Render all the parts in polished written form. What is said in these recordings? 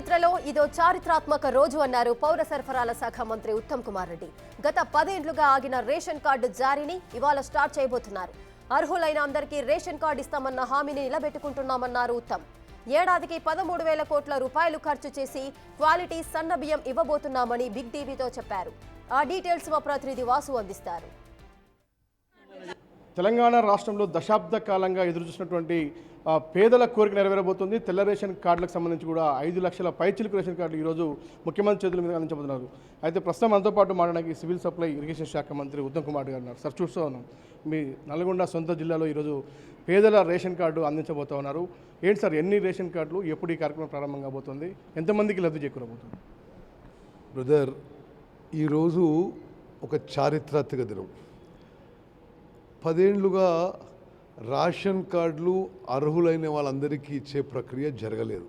చరిత్రలో ఇదో చారిత్రాత్మక రోజు అన్నారు పౌర సరఫరాల శాఖ మంత్రి ఉత్తమ్ కుమార్ రెడ్డి. గత 10 ఏళ్లుగా ఆగిన రేషన్ కార్డు జారీని ఇవాళ స్టార్ట్ చేయబోతున్నారు. అర్హులైన అందరికీ రేషన్ కార్డు ఇస్తామన్న హామీని నిలబెట్టుకుంటున్నామన్నారు ఉత్తమ్. ఏడాదికి 13,000 కోట్ల రూపాయలు ఖర్చు చేసి క్వాలిటీ సన్న బియ్యం ఇవ్వబోతున్నామని బిగ్ టీవీతో చెప్పారు. ఆ డీటెయిల్స్ మా ప్రతినిధి వాసు అందిస్తారు. తెలంగాణ రాష్ట్రంలో దశాబ్ద కాలంగా ఎదురుచూసినటువంటి పేదల కోరిక నెరవేరబోతుంది. తెల్ల రేషన్ కార్డులకు సంబంధించి కూడా 5 లక్షల పైచిలుకు రేషన్ కార్డులు ఈరోజు ముఖ్యమంత్రి చేతుల మీద అందించబోతున్నారు. అయితే ప్రస్తుతం మనతో పాటు మాట్లాడడానికి సివిల్ సప్లై ఇరిగేషన్ శాఖ మంత్రి ఉత్తమ్ కుమార్ గారు ఉన్నారు. సార్, చూస్తూ ఉన్నాం మీ నల్గొండ సొంత జిల్లాలో ఈరోజు పేదల రేషన్ కార్డు అందించబోతూ ఉన్నారు. ఏంటి సార్, ఎన్ని రేషన్ కార్డులు, ఎప్పుడు ఈ కార్యక్రమం ప్రారంభం కాబోతుంది, ఎంతమందికి లబ్ధి చేకూరబోతుంది? బ్రదర్, ఈరోజు ఒక చారిత్రాత్మక దినం. 10 ఏళ్లుగా రేషన్ కార్డులు అర్హులైన వాళ్ళందరికీ ఇచ్చే ప్రక్రియ జరగలేదు.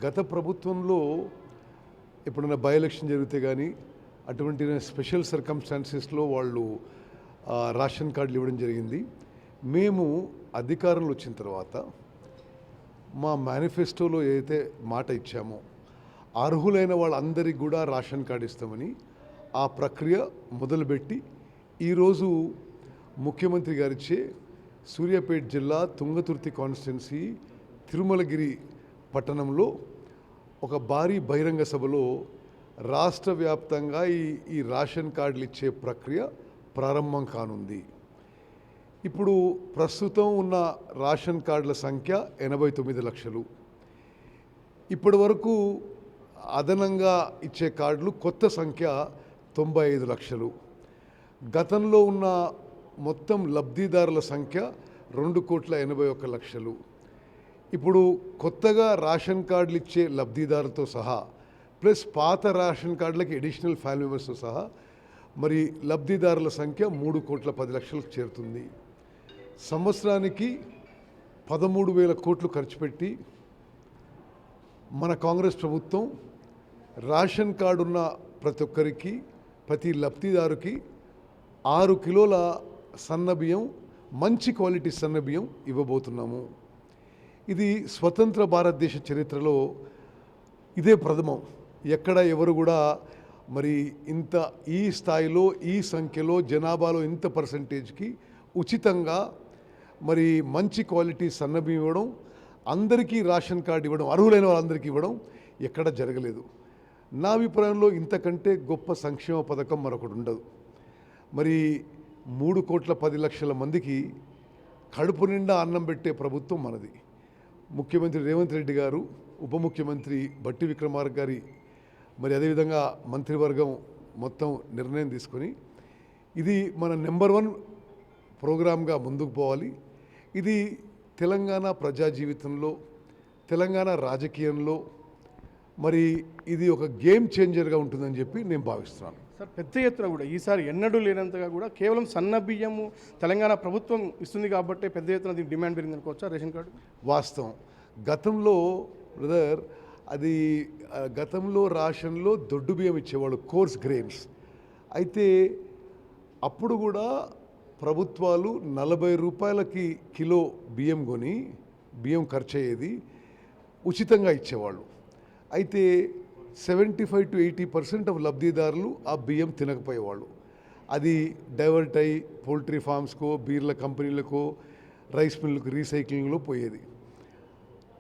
గత ప్రభుత్వంలో ఎప్పుడైనా బై ఎలక్షన్ జరిగితే కానీ అటువంటి స్పెషల్ సర్కమ్స్టాన్సెస్లో వాళ్ళు రేషన్ కార్డులు ఇవ్వడం జరిగింది. మేము అధికారంలో వచ్చిన తర్వాత మా మేనిఫెస్టోలో ఏదైతే మాట ఇచ్చామో అర్హులైన వాళ్ళందరికీ కూడా రేషన్ కార్డు ఇస్తామని ఆ ప్రక్రియ మొదలుపెట్టి ఈరోజు ముఖ్యమంత్రి గారిచే సూర్యాపేట జిల్లా తుంగతుర్తి కాన్స్టిట్యున్సీ తిరుమలగిరి పట్టణంలో ఒక భారీ బహిరంగ సభలో రాష్ట్ర వ్యాప్తంగా ఈ రేషన్ కార్డులు ఇచ్చే ప్రక్రియ ప్రారంభం కానుంది. ఇప్పుడు ప్రస్తుతం ఉన్న రేషన్ కార్డుల సంఖ్య 89 లక్షలు. ఇప్పటి వరకు అదనంగా ఇచ్చే కార్డులు కొత్త సంఖ్య 95 లక్షలు. గతంలో ఉన్న మొత్తం లబ్ధిదారుల సంఖ్య 2,81,00,000. ఇప్పుడు కొత్తగా రేషన్ కార్డులు ఇచ్చే లబ్ధిదారులతో సహా ప్లస్ పాత రేషన్ కార్డులకి అడిషనల్ ఫ్యామిలీ మెంబర్స్తో సహా మరి లబ్ధిదారుల సంఖ్య 3,10,00,000 చేరుతుంది. సంవత్సరానికి 13,000 కోట్లు ఖర్చు పెట్టి మన కాంగ్రెస్ ప్రభుత్వం రేషన్ కార్డు ఉన్న ప్రతి ఒక్కరికి, ప్రతి లబ్ధిదారుకి 6 కిలోల సన్న బియ్యం, మంచి క్వాలిటీ సన్న బియ్యం ఇవ్వబోతున్నాము. ఇది స్వతంత్ర భారతదేశ చరిత్రలో ఇదే ప్రథమం. ఎక్కడ ఎవరు కూడా మరి ఇంత ఈ స్థాయిలో, ఈ సంఖ్యలో, జనాభాలో ఇంత పర్సంటేజ్కి ఉచితంగా మరి మంచి క్వాలిటీ సన్న బియ్యం ఇవ్వడం, అందరికీ రేషన్ కార్డు ఇవ్వడం, అర్హులైన వాళ్ళందరికీ ఇవ్వడం ఎక్కడ జరగలేదు. నా అభిప్రాయంలో ఇంతకంటే గొప్ప సంక్షేమ పథకం మరొకటి ఉండదు. మరి 3,10,00,000 మందికి కడుపు నిండా అన్నం పెట్టే ప్రభుత్వం మనది. ముఖ్యమంత్రి రేవంత్ రెడ్డి గారు, ఉప ముఖ్యమంత్రి బట్టి విక్రమార్క గారి మరి అదేవిధంగా మంత్రివర్గం మొత్తం నిర్ణయం తీసుకొని ఇది మన నెంబర్ 1 ప్రోగ్రామ్గా ముందుకు పోవాలి. ఇది తెలంగాణ ప్రజా జీవితంలో, తెలంగాణ రాజకీయంలో మరి ఇది ఒక గేమ్ చేంజర్గా ఉంటుందని చెప్పి నేను భావిస్తున్నాను. సార్, పెద్ద ఎత్తున కూడా ఈసారి ఎన్నడూ లేనంతగా కూడా కేవలం సన్న బియ్యము తెలంగాణ ప్రభుత్వం ఇస్తుంది కాబట్టి పెద్ద ఎత్తున దీనికి డిమాండ్ పెరిగింది అనుకోవచ్చా రేషన్ కార్డు? వాస్తవం. గతంలో బ్రదర్ అది గతంలో రేషన్లో దొడ్డు బియ్యం ఇచ్చేవాళ్ళు, కోర్స్ గ్రెయిన్స్. అయితే అప్పుడు కూడా ప్రభుత్వాలు 40 రూపాయలకి కిలో బియ్యం కొని బియ్యం ఖర్చు అయ్యేది, ఉచితంగా ఇచ్చేవాళ్ళు. అయితే 75 to 80% ఆఫ్ లబ్ధిదారులు ఆ బియ్యం తినకపోయేవాళ్ళు. అది డైవర్ట్ అయ్యి పౌల్ట్రీ ఫార్మ్స్కో, బీర్ల కంపెనీలకో, రైస్ మిల్లుకు రీసైక్లింగ్లో పోయేది.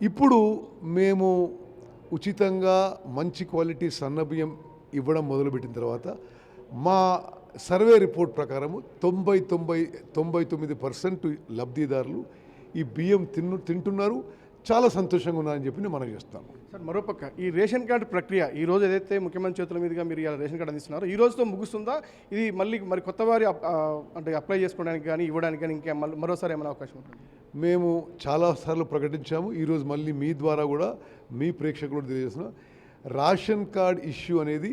ఇప్పుడు మేము ఉచితంగా మంచి క్వాలిటీ సన్న బియ్యం ఇవ్వడం మొదలుపెట్టిన తర్వాత మా సర్వే రిపోర్ట్ ప్రకారము 99% లబ్ధిదారులు ఈ బియ్యం తింటున్నారు, చాలా సంతోషంగా ఉన్నారని చెప్పి మనం చేస్తాము. సార్, మరోపక్క ఈ రేషన్ కార్డు ప్రక్రియ ఈ రోజు ఏదైతే ముఖ్యమంత్రి చేతుల మీదుగా మీరు ఇలా రేషన్ కార్డు అందిస్తున్నారో ఈ రోజుతో ముగుస్తుందా? ఇది మళ్ళీ మరి కొత్త వారి అంటే అప్లై చేసుకోవడానికి కానీ ఇవ్వడానికి కానీ ఇంకా మరోసారి ఏమైనా అవకాశం ఉంటుంది? మేము చాలాసార్లు ప్రకటించాము. ఈరోజు మళ్ళీ మీ ద్వారా కూడా మీ ప్రేక్షకులు తెలియజేస్తున్నాం. రేషన్ కార్డ్ ఇష్యూ అనేది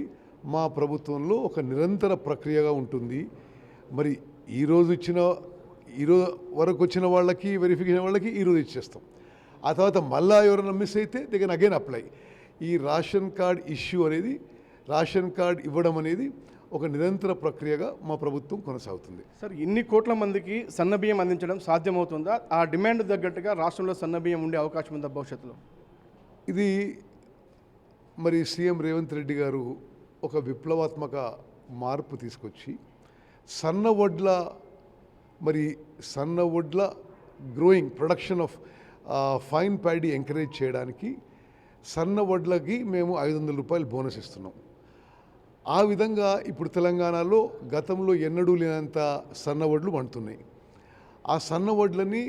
మా ప్రభుత్వంలో ఒక నిరంతర ప్రక్రియగా ఉంటుంది. మరి ఈరోజు వరకు వచ్చిన వాళ్ళకి, వెరిఫికేషన్ వాళ్ళకి ఈరోజు ఇచ్చేస్తాం. ఆ తర్వాత మళ్ళీ ఎవరైనా మిస్ అయితే దే కెన్ అగైన్ అప్లై. ఈ రేషన్ కార్డ్ ఇష్యూ అనేది, రేషన్ కార్డ్ ఇవ్వడం అనేది ఒక నిరంతర ప్రక్రియగా మా ప్రభుత్వం కొనసాగుతుంది. సార్, ఇన్ని కోట్ల మందికి సన్న బియ్యం అందించడం సాధ్యమవుతుందా? ఆ డిమాండ్ తగ్గట్టుగా రాష్ట్రంలో సన్న బియ్యం ఉండే అవకాశం ఉందా భవిష్యత్తులో? ఇది మరి సీఎం రేవంత్ రెడ్డి గారు ఒక విప్లవాత్మక మార్పు తీసుకొచ్చి సన్న వడ్ల growing production of fine paddy encourage చేయడానికి సన్న వడ్లకి మేము 500 రూపాయలు బోనస్ ఇస్తున్నాం. ఆ విధంగా ఇప్పుడు తెలంగాణలో గతంలో ఎన్నడూ లేనంత సన్న వడ్లు పండుతున్నాయి. ఆ సన్న వడ్లని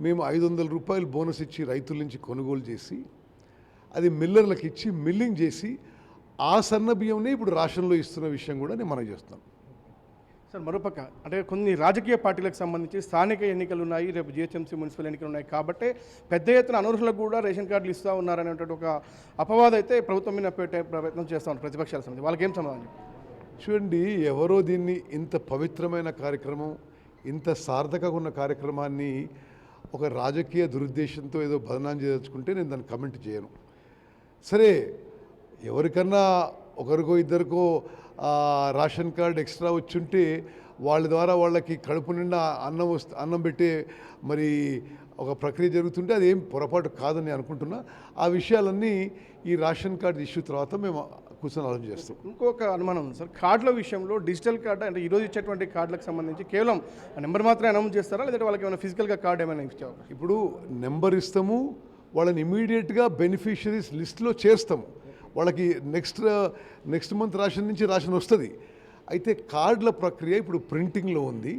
మేము 500 రూపాయలు బోనస్ ఇచ్చి రైతుల నుంచి కొనుగోలు చేసి అది మిల్లర్లకు ఇచ్చి మిల్లింగ్ చేసి ఆ సన్న బియ్యంని ఇప్పుడు రాషన్లో ఇస్తున్న విషయం కూడా నేను మనం చేస్తున్నాను. సార్ మరోపక్క అంటే కొన్ని రాజకీయ పార్టీలకు సంబంధించి స్థానిక ఎన్నికలు ఉన్నాయి, రేపు జిహెచ్ఎంసీ మున్సిపల్ ఎన్నికలు ఉన్నాయి కాబట్టి పెద్ద ఎత్తున అనర్హులకు కూడా రేషన్ కార్డులు ఇస్తూ ఉన్నారనేటువంటి ఒక అపవాదం అయితే ప్రభుత్వం మీద పెట్టే ప్రయత్నం చేస్తూ ఉన్నారు ప్రతిపక్షాల సంబంధించి. వాళ్ళకి ఏం సమాధానం? చూడండి, ఎవరో దీన్ని ఇంత పవిత్రమైన కార్యక్రమం, ఇంత సార్థకంగా ఉన్న కార్యక్రమాన్ని ఒక రాజకీయ దురుద్దేశంతో ఏదో బదనాం చేయదలుచుకుంటే నేను దాన్ని కమెంట్ చేయను. సరే, ఎవరికన్నా ఒకరికో ఇద్దరికో రేషన్ కార్డు ఎక్స్ట్రా వచ్చుంటే వాళ్ళ ద్వారా వాళ్ళకి కడుపు నిండా అన్నం పెట్టే మరి ఒక ప్రక్రియ జరుగుతుంటే అది ఏం పొరపాటు కాదని అనుకుంటున్నా. ఆ విషయాలన్నీ ఈ రేషన్ కార్డు ఇష్యూ తర్వాత మేము కూర్చొని ఆలోచన చేస్తాం. ఇంకొక అనుమానం ఉంది సార్, కార్డుల విషయంలో డిజిటల్ కార్డు అంటే ఈరోజు ఇచ్చేటువంటి కార్డులకు సంబంధించి కేవలం నెంబర్ మాత్రమే అనౌన్స్ చేస్తారా, లేదంటే వాళ్ళకి ఏమైనా ఫిజికల్గా కార్డు ఏమైనా ఇచ్చారు? ఇప్పుడు నెంబర్ ఇస్తాము, వాళ్ళని ఇమీడియట్గా బెనిఫిషరీస్ లిస్ట్లో చేస్తాము. వాళ్ళకి నెక్స్ట్ మంత్ రేషన్ నుంచి రేషన్ వస్తుంది. అయితే కార్డుల ప్రక్రియ ఇప్పుడు ప్రింటింగ్లో ఉంది.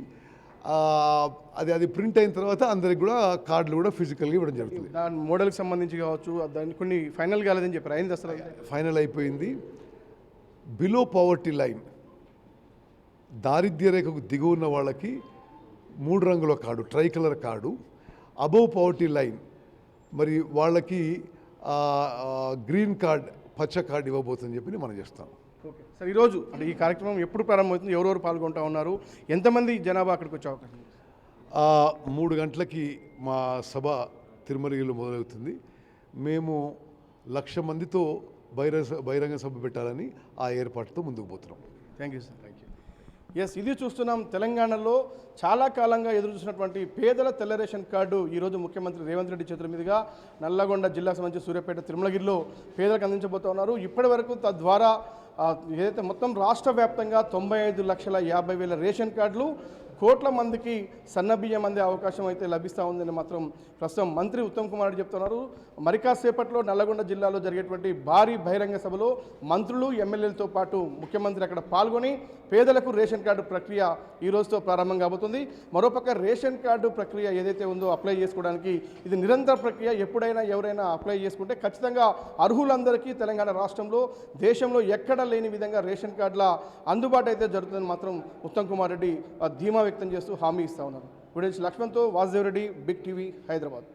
అది ప్రింట్ అయిన తర్వాత అందరికి కూడా కార్డులు కూడా ఫిజికల్గా ఇవ్వడం జరుగుతుంది. దాని మోడల్కి సంబంధించి కావచ్చు, దాన్ని కొన్ని ఫైనల్ కాలేదని చెప్పారు, అయింది అసలు? ఫైనల్ అయిపోయింది. బిలో పవర్టీ లైన్, దారిద్ర్య రేఖకు దిగువ ఉన్న వాళ్ళకి 3 రంగుల card, try colour card. Above poverty line మరి వాళ్ళకి గ్రీన్ కార్డ్, పచ్చ కార్డు ఇవ్వబోతుందని చెప్పి మనం చేస్తాం. ఓకే సార్, ఈరోజు అంటే ఈ కార్యక్రమం ఎప్పుడు ప్రారంభమవుతుంది, ఎవరెవరు పాల్గొంటూ ఉన్నారు, ఎంతమంది జనాభా అక్కడికి వచ్చే అవకాశం? 3 గంటలకి మా సభ తిరుమలగిరిలో మొదలవుతుంది. మేము 1,00,000 మందితో బహిరంగ సభ పెట్టాలని ఆ ఏర్పాటుతో ముందుకు పోతున్నాం. Thank you sir, thank you. Yes, ఇది చూస్తున్నాం. తెలంగాణలో చాలా కాలంగా ఎదురు చూసినటువంటి పేదల తెల్ల రేషన్ కార్డు ఈరోజు ముఖ్యమంత్రి రేవంత్ రెడ్డి చేతుల మీదుగా నల్లగొండ జిల్లాకు సంబంధించి సూర్యాపేట, తిరుమలగిరిలో పేదలకు అందించబోతూ ఉన్నారు. ఇప్పటి వరకు తద్వారా ఏదైతే మొత్తం రాష్ట్ర వ్యాప్తంగా 95,50,000 రేషన్ కార్డులు, కోట్ల మందికి సన్నబియ్యం అందే అవకాశం అయితే లభిస్తూ ఉందని మాత్రం ప్రస్తుతం మంత్రి ఉత్తమ్ కుమార్ రెడ్డి చెప్తున్నారు. మరి కాసేపట్లో నల్లగొండ జిల్లాలో జరిగేటువంటి భారీ బహిరంగ సభలో మంత్రులు, ఎమ్మెల్యేలతో పాటు ముఖ్యమంత్రి అక్కడ పాల్గొని పేదలకు రేషన్ కార్డు ప్రక్రియ ఈ రోజుతో ప్రారంభం కాబోతుంది. మరోపక్క రేషన్ కార్డు ప్రక్రియ ఏదైతే ఉందో అప్లై చేసుకోవడానికి ఇది నిరంతర ప్రక్రియ. ఎప్పుడైనా ఎవరైనా అప్లై చేసుకుంటే ఖచ్చితంగా అర్హులందరికీ తెలంగాణ రాష్ట్రంలో, దేశంలో ఎక్కడ లేని విధంగా రేషన్ కార్డుల అందుబాటు అయితే జరుగుతుందని మాత్రం ఉత్తమ్ కుమార్ రెడ్డి ధీమా వ్యక్తం చేస్తూ హామీ ఇస్తా ఉన్నారు. వీడియో లక్ష్మణ్తో వాసుదేవ్ రెడ్డి, బిగ్ టీవీ, హైదరాబాద్.